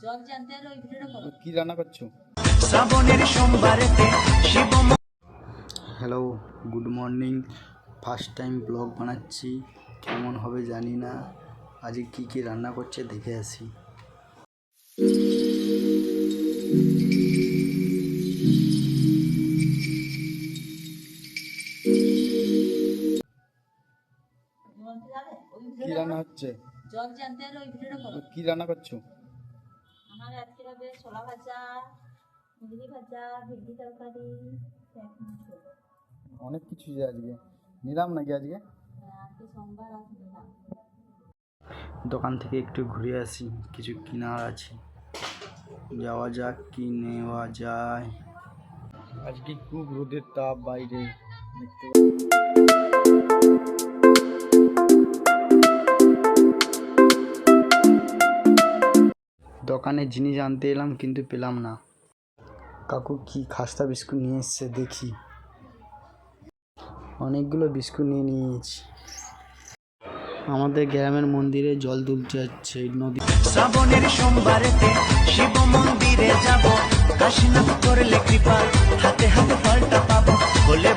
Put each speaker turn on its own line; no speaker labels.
জল জানতে হলে ওই ভিডিওটা করো।
কি রান্না করছো?
শ্রাবণের সোমবারেতে Shiv
hello, good morning. First time blog বানাচ্ছি, কেমন হবে জানি না। আজকে কি কি রান্না করছে দেখে আসি। কি রান্না হচ্ছে?
জল জানতে হলে ওই ভিডিওটা করো।
কি রান্না করছো?
আমার আজকে হবে ছোলা ভাজা, মুরগি ভাজা, ভেন্ডি তরকারি, এক মাংস।
অনেক কিছু যে আজকে নিলাম নাকি আজকে?
আজকে সোমবার আর নিলাম।
দোকান থেকে একটু ঘুরে আসি, কিছু কেনার আছে, যাওয়া যাক কি নেওয়া যায়। আজকে খুব রোদের তাপ বাইরে দেখতে দোকানে জিনিস আনতে এলাম কিন্তু পেলাম না। কাকু কি খাস্তা বিস্কুট নিয়ে এসছে দেখি। অনেকগুলো বিস্কুট নিয়ে নিয়েছি। আমাদের গ্রামের মন্দিরে জল তুলতে যাচ্ছে নদী।
শ্রাবণের সোমবারেতে শিব মন্দিরে যাব, কাশীনাথ করলে কৃপা, হাতে হাতে ফলটা পাবো, বলে